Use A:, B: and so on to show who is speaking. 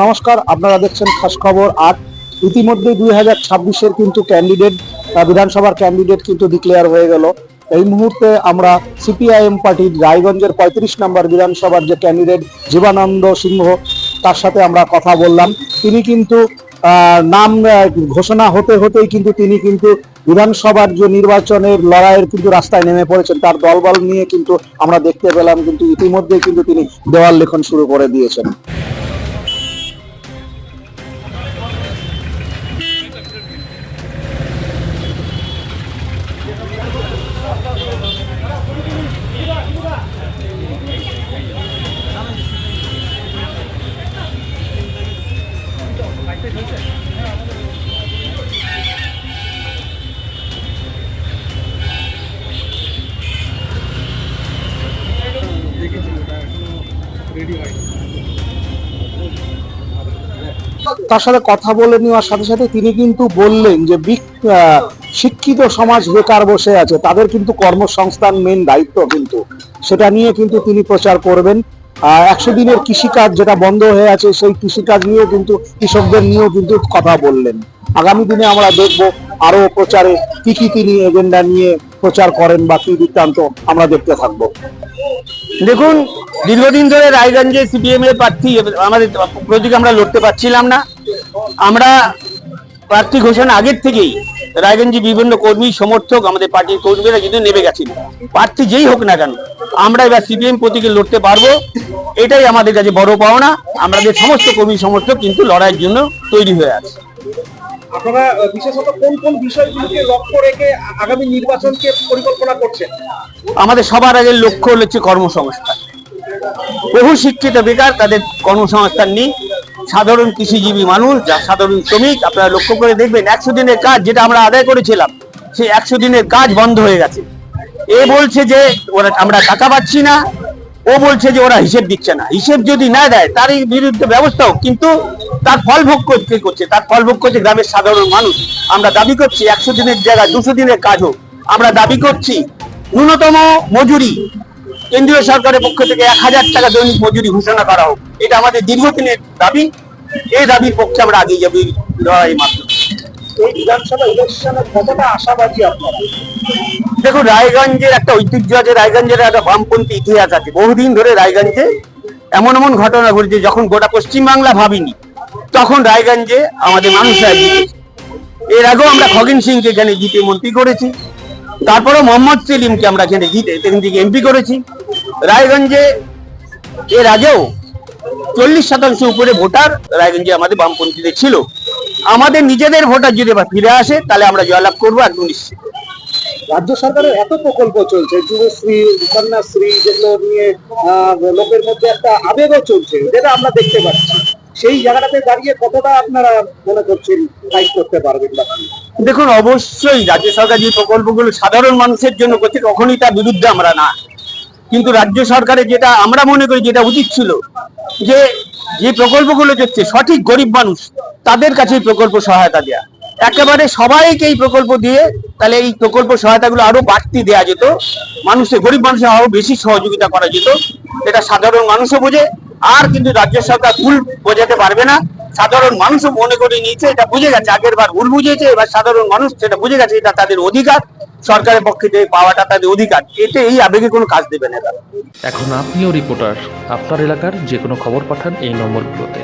A: নমস্কার, আপনারা দেখছেন খাস খবর ৮। ইতিমধ্যে 2026-এর কিন্তু ক্যান্ডিডেট, বিধানসভার ক্যান্ডিডেট কিন্তু ডিক্লেয়ার হয়ে গেল। এই মুহূর্তে আমরা সিপিআইএম পার্টির রায়গঞ্জের 35 নম্বর বিধানসভার যে ক্যান্ডিডেট জীবানন্দ সিংহ, তার সাথে আমরা কথা বললাম। তিনি কিন্তু নাম ঘোষণা হতেই কিন্তু তিনি কিন্তু বিধানসভার যে নির্বাচনের লড়াইয়ের কিন্তু রাস্তায় নেমে পড়েছেন। তার দলবল নিয়ে কিন্তু আমরা দেখতে পেলাম, কিন্তু ইতিমধ্যেই কিন্তু তিনি দেওয়াল লেখন শুরু করে দিয়েছেন। তার সাথে কথা বলে নেওয়ার সাথে সাথে তিনি কিন্তু বললেন যে শিক্ষিত সমাজ বেকার বসে আছে, তাদের কিন্তু কর্মসংস্থান মেন দায়িত্ব, কিন্তু সেটা নিয়ে কিন্তু তিনি প্রচার করবেন। 100 দিনের কৃষিকাজ যেটা বন্ধ হয়ে আছে, সেই কৃষিকাজ নিয়েও কিন্তু কৃষকদের নিয়েও কিন্তু কথা বললেন। আগামী দিনে আমরা দেখব আরো প্রচারে কি তিনি এজেন্ডা নিয়ে প্রচার করেন বা কি বৃত্তান্ত আমরা দেখতে থাকবো।
B: দেখুন, দীর্ঘদিন ধরে রায়গঞ্জে সিপিএম এর প্রার্থী আমাদের প্রতীকে আমরা লড়তে পারছিলাম না। আমরা প্রার্থী ঘোষণা আগের থেকেই রায়গঞ্জে বিভিন্ন কর্মী সমর্থক আমাদের পার্টির কর্মীরা কিন্তু নেমে গেছিল। প্রার্থী যেই হোক না কেন, আমরা এবার সিপিএম প্রতীকে লড়তে পারবো, এটাই আমাদের কাছে বড় পাওনা। আমাদের সমস্ত কর্মী সমর্থক কিন্তু লড়াইয়ের জন্য তৈরি হয়ে আছে।
A: আপনারা বিশেষত কোন কোন বিষয়গুলোকে লক্ষ্য রেখে আগামী নির্বাচনকে পরিকল্পনা করছেন?
B: আমাদের সবার আগে লক্ষ্য হচ্ছে কর্মসংস্থান। বহু শিক্ষিত বেকার, তাদের কর্মসংস্থান নেই। সাধারণ কৃষিজীবী মানুষ, যা সাধারণ শ্রমিক, আপনারা লক্ষ্য করে দেখবেন 100 দিনের কাজ যেটা আমরা আদায় করেছিলাম, সেই 100 দিনের কাজ বন্ধ হয়ে গেছে। এ বলছে যে ওরা আমরা টাকা পাচ্ছি না, ও বলছে যে ওরা হিসেব দিচ্ছে না। হিসেব যদি না দেয় তার বিরুদ্ধে ব্যবস্থা হোক, কিন্তু তার ফল ভোগ করছে, তার ফল ভোগ করছে গ্রামের সাধারণ মানুষ। আমরা দাবি করছি 100 দিনের জায়গায় 200 দিনের কাজ হোক। আমরা দাবি করছি ন্যূনতম মজুরি কেন্দ্রীয় সরকারের পক্ষ থেকে 1000 টাকা দৈনিক মজুরি ঘোষণা করা হোক। এটা আমাদের দীর্ঘদিনের দাবি। এই দাবির পক্ষে আমরা আগিয়ে যাবো লড়াই মাধ্যমে।
A: এই বিধানসভা ইলেকশনে কতটা আশাবাদী আপনারা?
B: দেখুন, রায়গঞ্জের একটা ঐতিহ্য আছে, রায়গঞ্জের একটা বামপন্থী ইতিহাস আছে। বহুদিন ধরে রায়গঞ্জে এমন এমন ঘটনা ঘটেছে, যখন গোটা পশ্চিমবাংলা ভাবিনি তখন রায়গঞ্জে আমাদের মানুষরা জিতেছে। এর আগেও আমরা খগেন সিংকে এখানে জিতে মন্ত্রী করেছি, তারপরেও মোহাম্মদ সেলিমকে আমরা এখানে জিতে এখান থেকে এমপি করেছি। রায়গঞ্জে এর আগেও 40% উপরে ভোটার রায়গঞ্জে আমাদের বামপন্থীদের ছিল। আমাদের নিজেদের ভোটার যদি আবার ফিরে আসে, তাহলে আমরা জয়লাভ করবো একদম নিশ্চিত।
A: রাজ্য সরকারের এত প্রকল্প চলছে, যুবশ্রী, কন্যাশ্রী, যেগুলো নিয়ে লোকের মধ্যে একটা আবেগও চলছে, যেটা আমরা দেখতে পাচ্ছি, সেই জায়গাটাতে দাঁড়িয়ে কতটা আপনারা মনে করছেন ফাইট করতে পারবেন?
B: দেখুন, অবশ্যই রাজ্য সরকার যে প্রকল্পগুলো সাধারণ মানুষের জন্য করছে, কখনই তার বিরুদ্ধে আমরা না। কিন্তু রাজ্য সরকারের যেটা আমরা মনে করি যেটা উচিত ছিল, যে যে প্রকল্পগুলো হচ্ছে সঠিক গরিব মানুষ তাদের কাছে প্রকল্প সহায়তা দেয়া, একেবারে সবাইকে এই প্রকল্প দিয়ে তাহলে এই প্রকল্প সহায়তাগুলো আরো বাড়তি দেওয়া যেত, মানুষের গরিব মানুষের আরো বেশি সহযোগিতা করা যেত। এটা সাধারণ মানুষও বোঝে। আর কিন্তু রাজ্য সরকার ভুল বোঝাতে পারবে না। সাধারণ মানুষও মনে করে নিয়েছে, এটা বুঝে গেছে। আগের বার ভুল বুঝিয়েছে, এবার সাধারণ মানুষ সেটা বুঝে গেছে, এটা তাদের অধিকার, সরকারের পক্ষে থেকে পাওয়াটা তাদের অধিকার। এতে এই আবেগে কোনো কাজ দেবে না।
C: এখন আপনিও রিপোর্টার, আপনার এলাকার যে কোনো খবর পাঠান এই নম্বরগুলোতে।